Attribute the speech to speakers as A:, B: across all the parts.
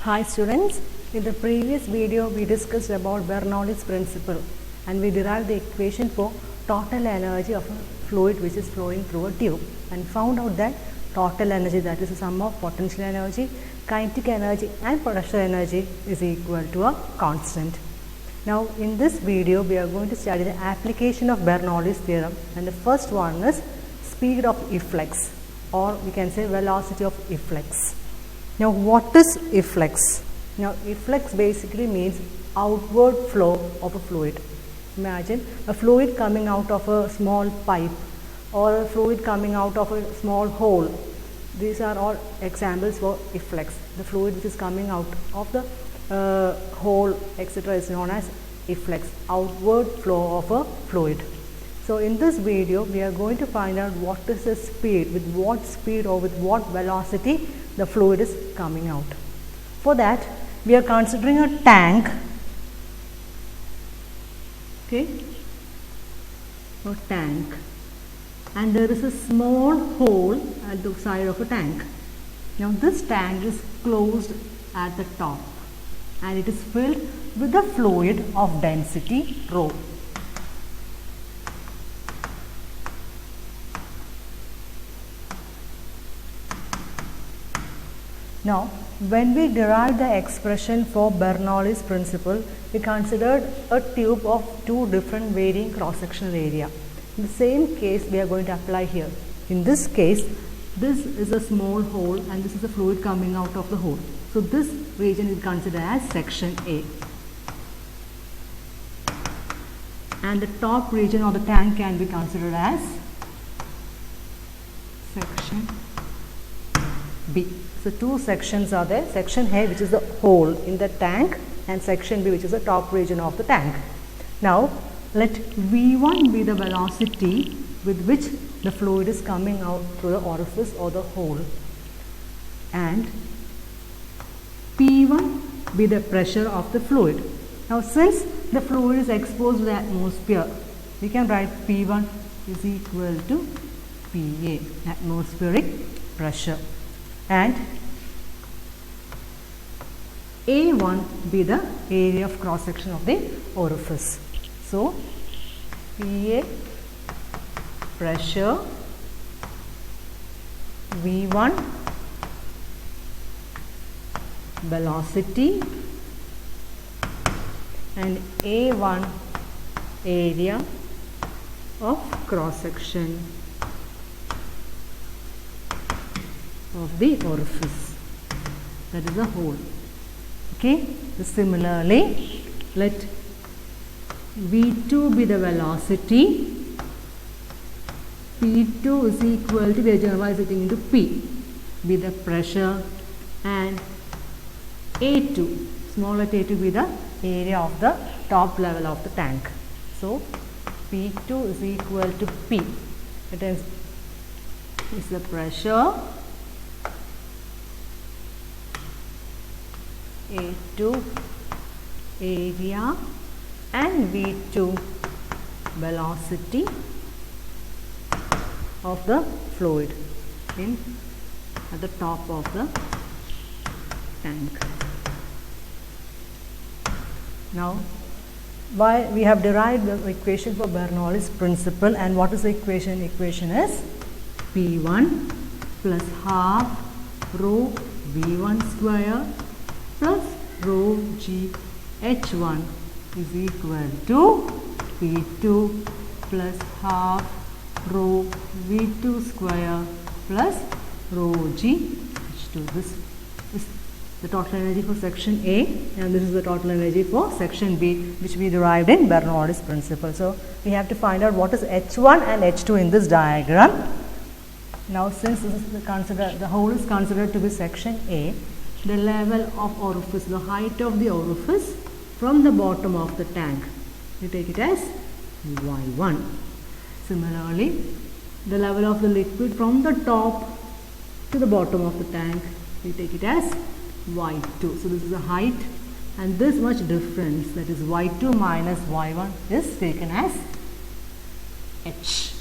A: Hi students, in the previous video we discussed about Bernoulli's principle and we derived the equation for total energy of a fluid which is flowing through a tube and found out that total energy, that is the sum of potential energy, kinetic energy and potential energy, is equal to a constant. Now in this video we are going to study the application of Bernoulli's theorem, and the first one is speed of efflux, or we can say velocity of efflux. Now what is efflux? Now efflux basically means outward flow of a fluid. Imagine a fluid coming out of a small pipe or a fluid coming out of a small hole. These are all examples for efflux. The fluid which is coming out of the hole, etc., is known as efflux, outward flow of a fluid. So in this video we are going to find out what is the speed, with what speed or with what velocity the fluid is coming out. For that we are considering a tank, okay, a tank, and there is a small hole at the side of a tank. Now this tank is closed at the top and it is filled with a fluid of density rho. Now, when we derived the expression for Bernoulli's principle, we considered a tube of two different varying cross-sectional area. In the same case, we are going to apply here. In this case, this is a small hole and this is the fluid coming out of the hole. So this region is considered as section A. And the top region of the tank can be considered as section B. So two sections are there, section A which is the hole in the tank and section B which is the top region of the tank. Now let V1 be the velocity with which the fluid is coming out through the orifice or the hole, and P1 be the pressure of the fluid. Now since the fluid is exposed to the atmosphere, we can write P1 is equal to PA, atmospheric pressure, and A1 be the area of cross section of the orifice. So PA pressure, V1 velocity, and A1 area of cross section of the orifice, that is the hole. Okay, similarly let V2 be the velocity, P2 is equal to, we are generalizing into P, be the pressure, and A2, small let A2 be the area of the top level of the tank. So P2 is equal to P, it is the pressure, A2 area, and V2 velocity of the fluid at the top of the tank. Now why we have derived the equation for Bernoulli's principle, and what is the equation? Equation is P1 plus half rho V1 square plus rho G H1 is equal to P2 plus half rho V2 square plus rho G H2. This is the total energy for section A, and this is the total energy for section B, which we derived in Bernoulli's principle. So we have to find out what is H1 and H2 in this diagram. Now since this is the whole is considered to be section A, the level of orifice, the height of the orifice from the bottom of the tank, we take it as Y1. Similarly, the level of the liquid from the top to the bottom of the tank, we take it as Y2. So this is the height, and this much difference, that is Y2 minus Y1, is taken as H.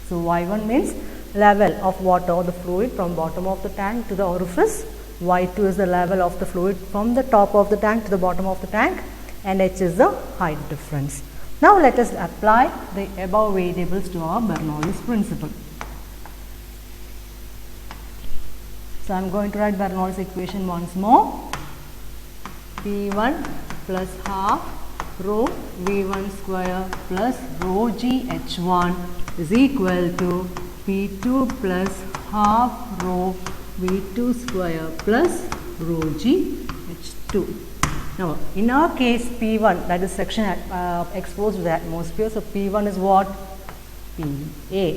A: So Y1 means level of water or the fluid from bottom of the tank to the orifice, y2 is the level of the fluid from the top of the tank to the bottom of the tank, and h is the height difference. Now let us apply the above variables to our Bernoulli's principle. So I am going to write Bernoulli's equation once more. P1 plus half rho V1 square plus rho g H1 is equal to P2 plus half rho V2 square plus rho g H2. Now, in our case P1, that is section exposed to the atmosphere, so P1 is what? PA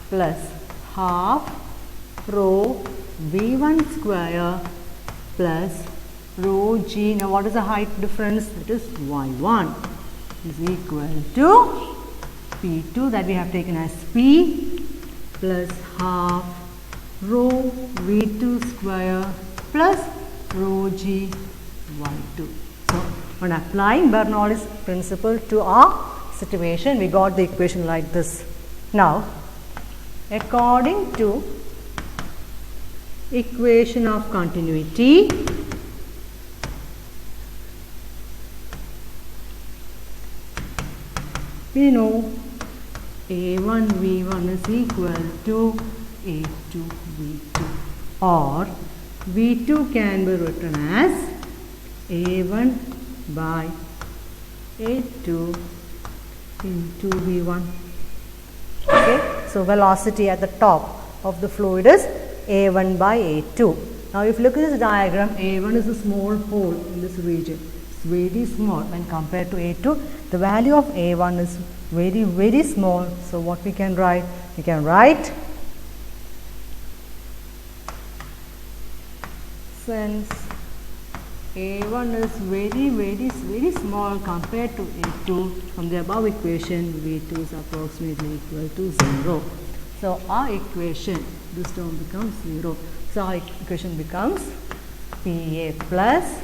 A: plus half rho V1 square plus rho g. Now, what is the height difference? It is y1 is equal to P2 that we have taken as P plus half rho V2 square plus rho g y2. So, when applying Bernoulli's principle to our situation, we got the equation like this. Now, according to equation of continuity, we know A1 V1 is equal to A2 V2, or V2 can be written as A1 by A2 into V1. Okay, so velocity at the top of the fluid is A1 by A2. Now, if you look at this diagram, A1 is a small hole in this region. It's very small when compared to A2. The value of A1 is very, very small. So, what we can write? We can write, since A1 is very small compared to A2, from the above equation V2 is approximately equal to 0. So, our equation, this term becomes 0. So, our equation becomes PA plus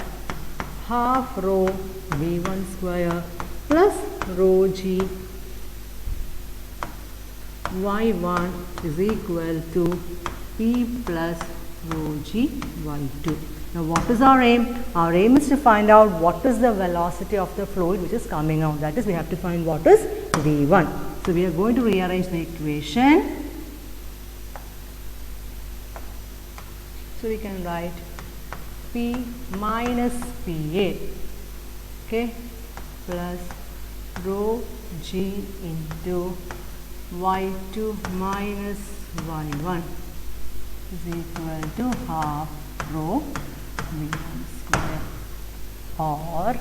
A: half rho V1 square plus rho g y1 is equal to P plus rho g y2. Now, what is our aim? Our aim is to find out what is the velocity of the fluid which is coming out. That is, we have to find what is V1. So, we are going to rearrange the equation. So, we can write P minus PA, okay, plus rho g into y2 minus y1 is equal to half rho V1 square, or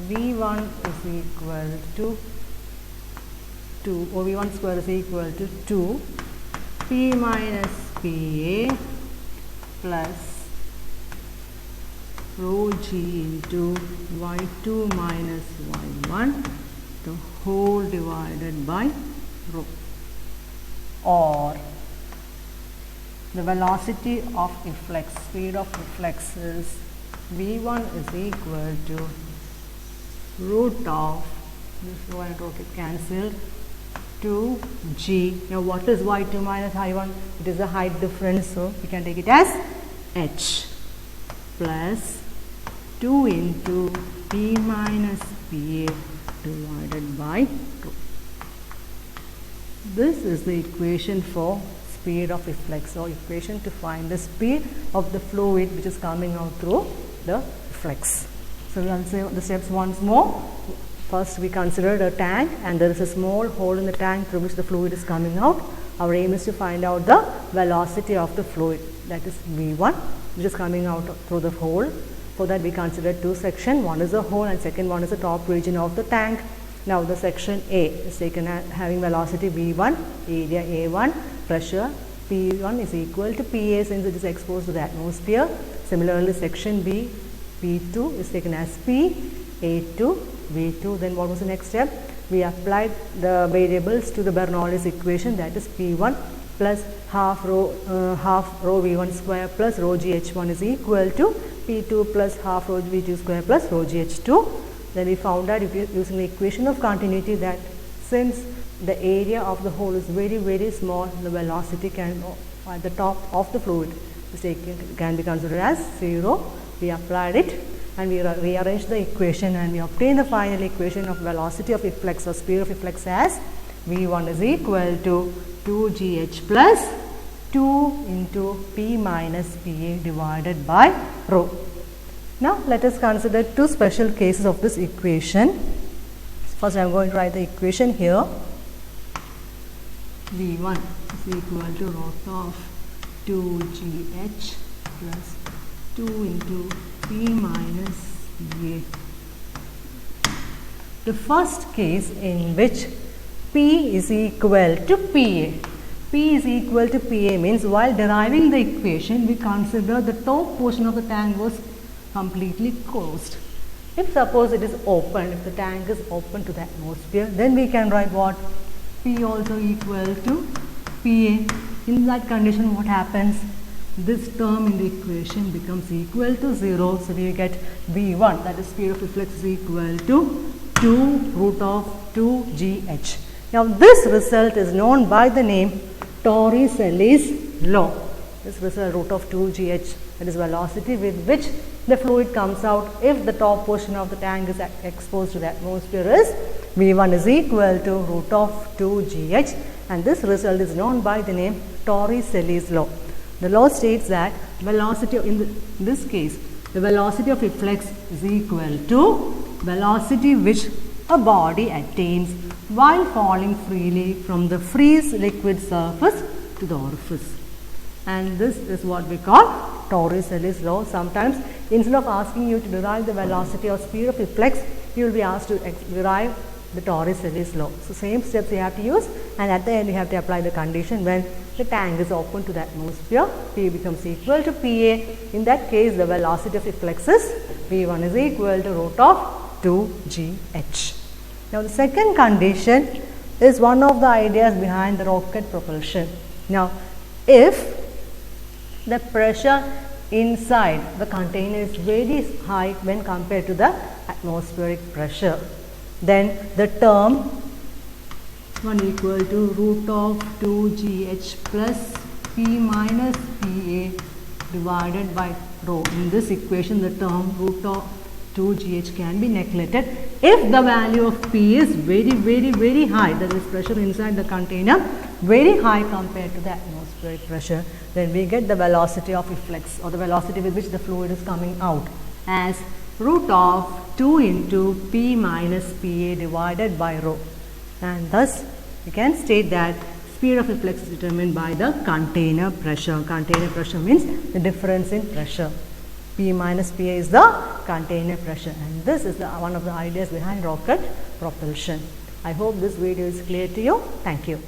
A: V1 is equal to 2, or V1 square is equal to 2 P minus PA plus rho g into y2 minus y1, the whole divided by rho, or the velocity of efflux, speed of efflux is V1 is equal to root of, this rho and rho get cancelled, 2g. Now, what is y2 minus y1? It is a height difference, so we can take it as h plus 2 into P minus PA divided by rho. This is the equation for speed of efflux, or equation to find the speed of the fluid which is coming out through the efflux. So, we will say the steps once more. First, we considered a tank, and there is a small hole in the tank through which the fluid is coming out. Our aim is to find out the velocity of the fluid, that is V1, which is coming out through the hole. For that, we considered two sections. One is the hole, and second one is the top region of the tank. Now, the section A is taken as having velocity V1, area A1, pressure P1 is equal to PA since it is exposed to the atmosphere. Similarly, section B, P2 is taken as P, A2, V2. Then what was the next step? We applied the variables to the Bernoulli's equation, that is P1 plus half rho V1 square plus rho g H1 is equal to P2 plus half rho V2 square plus rho g H2. Then we found out, using the equation of continuity, that since the area of the hole is very, very small, the velocity can, at the top of the fluid, can be considered as 0. We applied it and we rearranged the equation and we obtained the final equation of velocity of efflux or speed of efflux as V1 is equal to 2gh plus 2 into P minus PA divided by rho. Now let us consider two special cases of this equation. First I am going to write the equation here. V1 is equal to root of 2gh plus 2 into P minus PA. The first case in which P is equal to PA. P is equal to PA means while deriving the equation, we consider the top portion of the tank was completely closed. If suppose it is open, if the tank is open to the atmosphere, then we can write what? P also equal to PA. In that condition, what happens? This term in the equation becomes equal to 0. So we get V1, that is speed of efflux, is equal to 2 root of 2gh. Now this result is known by the name Torricelli's law. This result root of 2gh, that is velocity with which the fluid comes out if the top portion of the tank is exposed to the atmosphere is V1 is equal to root of 2gh, and this result is known by the name Torricelli's law. The law states that velocity in this case the velocity of efflux is equal to velocity which a body attains while falling freely from the free liquid surface to the orifice. And this is what we call Torricelli's law. Sometimes instead of asking you to derive the velocity or speed of efflux, you will be asked to derive the Torricelli's law. So same steps you have to use, and at the end you have to apply the condition when the tank is open to the atmosphere, P becomes equal to PA. In that case, the velocity of efflux is V1 is equal to root of 2gh. Now the second condition is one of the ideas behind the rocket propulsion. Now if the pressure inside the container is very high when compared to the atmospheric pressure, then the term 1 equal to root of 2gh plus P minus PA divided by rho. In this equation, the term root of 2gh can be neglected if the value of P is very high, that is pressure inside the container very high compared to the atmospheric pressure. Then we get the velocity of efflux or the velocity with which the fluid is coming out as root of 2 into P minus PA divided by rho. And thus we can state that speed of efflux is determined by the container pressure. Container pressure means the difference in pressure. P minus PA is the container pressure, and this is one of the ideas behind rocket propulsion. I hope this video is clear to you. Thank you.